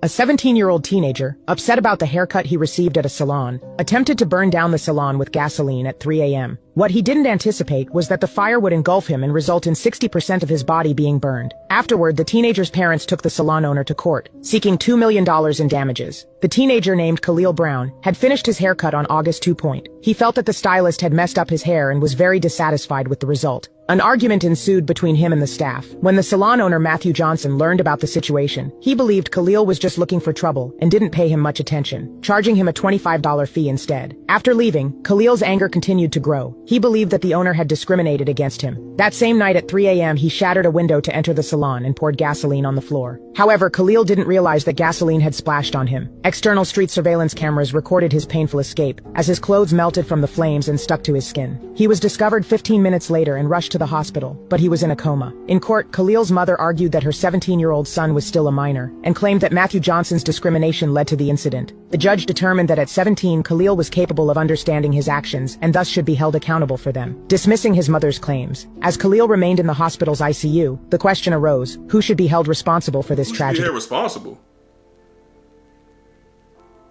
A 17-year-old teenager, upset about the haircut he received at a salon, attempted to burn down the salon with gasoline at 3 a.m. What he didn't anticipate was that the fire would engulf him and result in 60% of his body being burned. Afterward, the teenager's parents took the salon owner to court, seeking $2 million in damages. The teenager, named Khalil Brown, had finished his haircut on August 2. He felt that the stylist had messed up his hair and was very dissatisfied with the result. An argument ensued between him and the staff. When the salon owner, Matthew Johnson, learned about the situation, he believed Khalil was just looking for trouble and didn't pay him much attention, charging him a $25 fee instead. After leaving, Khalil's anger continued to grow. He believed that the owner had discriminated against him. That same night at 3 a.m., he shattered a window to enter the salon and poured gasoline on the floor. However, Khalil didn't realize that gasoline had splashed on him. External street surveillance cameras recorded his painful escape, as his clothes melted from the flames and stuck to his skin. He was discovered 15 minutes later and rushed to the hospital, but he was in a coma. In court, Khalil's mother argued that her 17-year-old son was still a minor, and claimed that Matthew Johnson's discrimination led to the incident. The judge determined that at 17, Khalil was capable of understanding his actions and thus should be held accountable for them, dismissing his mother's claims. As Khalil remained in the hospital's ICU, the question arose, who should be held responsible for this tragedy? Who should be held responsible?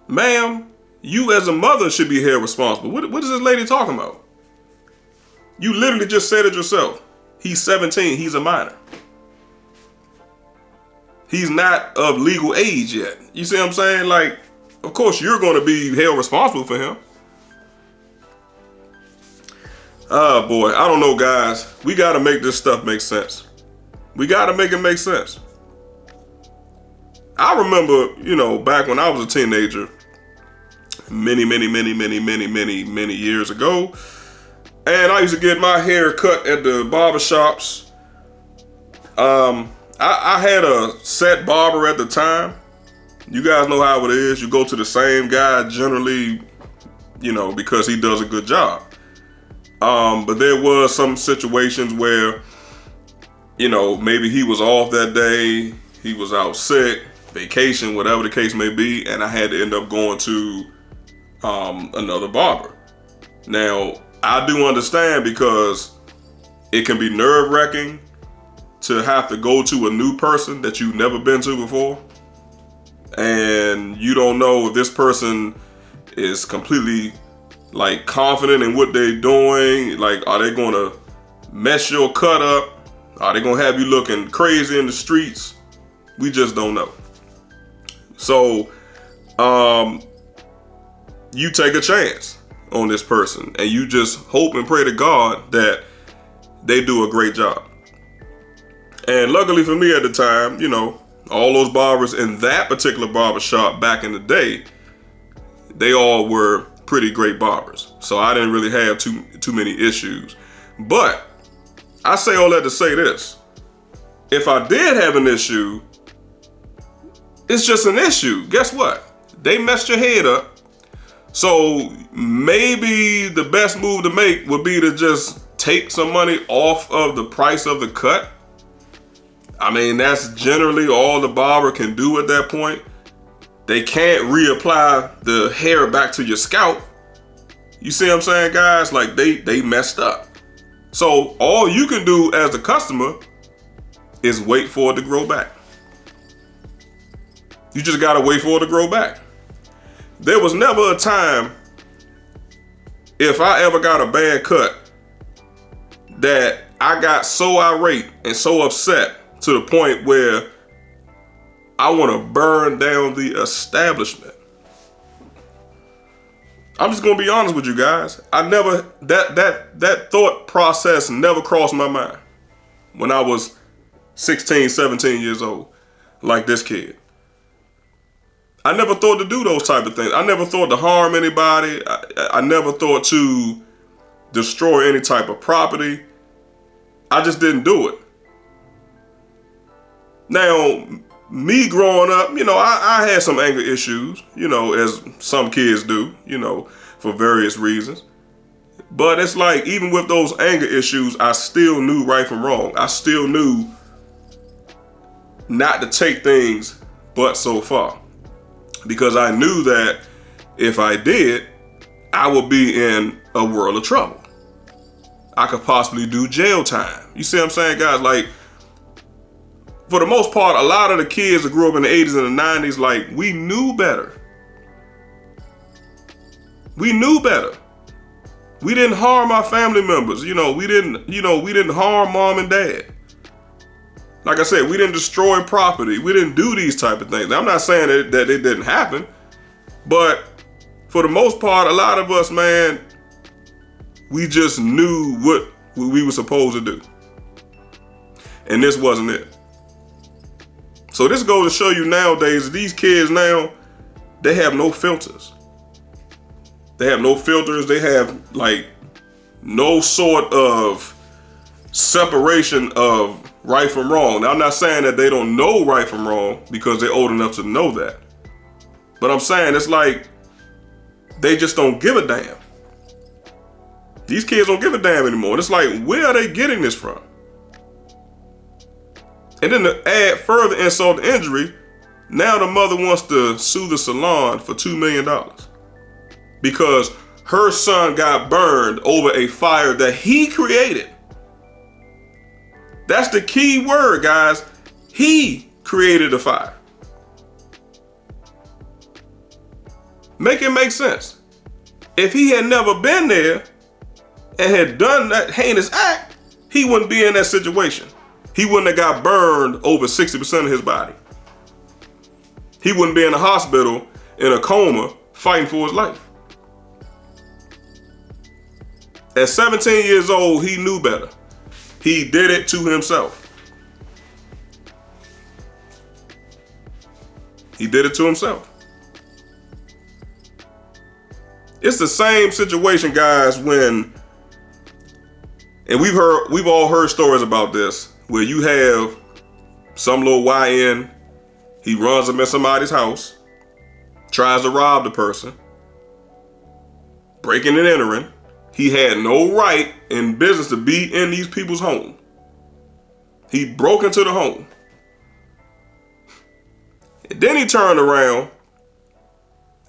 Ma'am, you as a mother should be held responsible. What is this lady talking about? You literally just said it yourself. He's 17. He's a minor. He's not of legal age yet. You see what I'm saying? Like, of course, you're going to be held responsible for him. Oh, boy. I don't know, guys. We got to make this stuff make sense. We got to make it make sense. I remember, back when I was a teenager, many years ago, and I used to get my hair cut at the barber shops. I had a set barber at the time. You guys know how it is. You go to the same guy generally, because he does a good job. But there was some situations where, maybe he was off that day, he was out sick, vacation, whatever the case may be, and I had to end up going to another barber. Now, I do understand, because it can be nerve-wracking to have to go to a new person that you've never been to before, and you don't know if this person is completely confident in what they're doing. Like, are they gonna mess your cut up? Are they gonna have you looking crazy in the streets? We just don't know. So you take a chance on this person, and you just hope and pray to God that they do a great job. And luckily for me at the time, all those barbers in that particular barber shop back in the day, they all were pretty great barbers. So I didn't really have too many issues. But I say all that to say this. If I did have an issue, it's just an issue. Guess what? They messed your head up. So maybe the best move to make would be to just take some money off of the price of the cut. I mean, that's generally all the barber can do at that point. They can't reapply the hair back to your scalp. You see what I'm saying, guys? Like, they messed up. So all you can do as the customer is wait for it to grow back. You just gotta wait for it to grow back. There was never a time, if I ever got a bad cut, that I got so irate and so upset to the point where I want to burn down the establishment. I'm just gonna be honest with you guys. I never, that thought process never crossed my mind when I was 16, 17 years old, like this kid. I never thought to do those type of things. I never thought to harm anybody. I never thought to destroy any type of property. I just didn't do it. Now, me growing up, I had some anger issues, as some kids do, for various reasons. But it's like, even with those anger issues, I still knew right from wrong. I still knew not to take things but so far. Because I knew that if I did, I would be in a world of trouble. I could possibly do jail time. You see what I'm saying, guys? Like, for the most part, a lot of the kids that grew up in the 80s and the 90s, like, we knew better. We knew better. We didn't harm our family members. We didn't harm mom and dad. Like I said, we didn't destroy property. We didn't do these type of things. Now, I'm not saying that it didn't happen, but for the most part, a lot of us, man, we just knew what we were supposed to do. And this wasn't it. So this goes to show you nowadays, these kids now, they have no filters. They have no filters. They have like no sort of separation of right from wrong. Now, I'm not saying that they don't know right from wrong because they're old enough to know that. But I'm saying it's like they just don't give a damn. These kids don't give a damn anymore. It's like, where are they getting this from? And then to add further insult to injury, now the mother wants to sue the salon for $2 million because her son got burned over a fire that he created. That's the key word, guys. He created the fire. Make it make sense. If he had never been there and had done that heinous act, he wouldn't be in that situation. He wouldn't have got burned over 60% of his body. He wouldn't be in the hospital in a coma fighting for his life. At 17 years old, he knew better. He did it to himself. He did it to himself. It's the same situation, guys, and we've all heard stories about this, where you have some little YN, he runs up in somebody's house, tries to rob the person, breaking and entering. He had no right in business to be in these people's home. He broke into the home. And then he turned around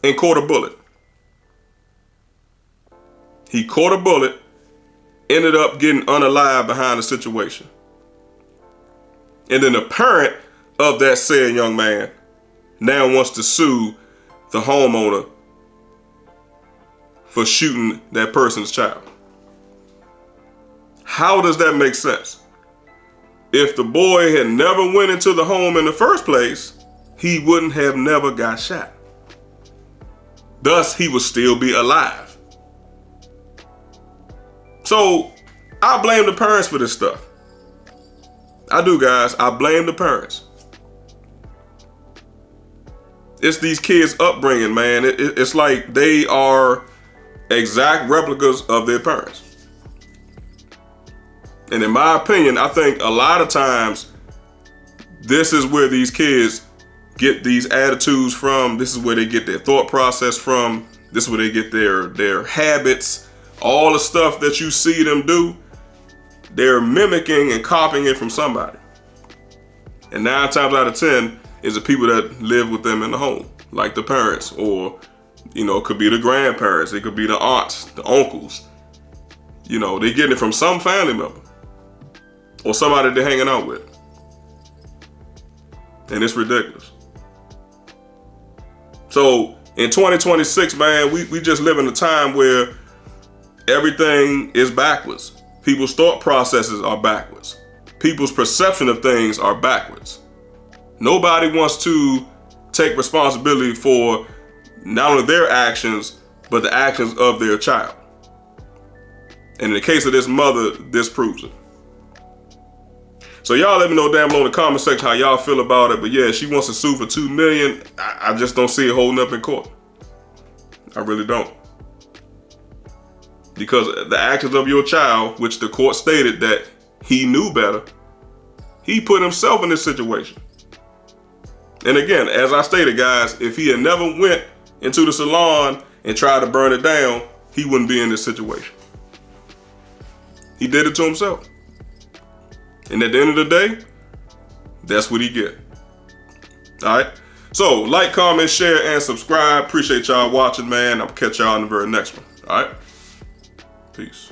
and caught a bullet. He caught a bullet, ended up getting unalive behind the situation. And then the parent of that said young man now wants to sue the homeowner for shooting that person's child. How does that make sense? If the boy had never went into the home in the first place, he wouldn't have never got shot. Thus, he would still be alive. So, I blame the parents for this stuff. I do, guys. I blame the parents. It's these kids' upbringing, man. It's like they are exact replicas of their parents. And in my opinion, I think a lot of times this is where these kids get these attitudes from. This is where they get their thought process from. This is where they get their habits. All the stuff that you see them do, they're mimicking and copying it from somebody. And 9 times out of 10 is the people that live with them in the home, like the parents, or it could be the grandparents, it could be the aunts, the uncles. They're getting it from some family member or somebody they're hanging out with. And it's ridiculous. So in 2026, man, we just live in a time where everything is backwards. People's thought processes are backwards. People's perception of things are backwards. Nobody wants to take responsibility for not only their actions, but the actions of their child. And in the case of this mother, this proves it. So y'all let me know down below in the comment section how y'all feel about it. But yeah, she wants to sue for $2 million. I just don't see it holding up in court. I really don't. Because the actions of your child, which the court stated that he knew better, he put himself in this situation. And again, as I stated, guys, if he had never went into the salon and tried to burn it down, he wouldn't be in this situation. He did it to himself. And at the end of the day, that's what he get. All right. So like, comment, share, and subscribe. Appreciate y'all watching, man. I'll catch y'all in the very next one. All right. Peace.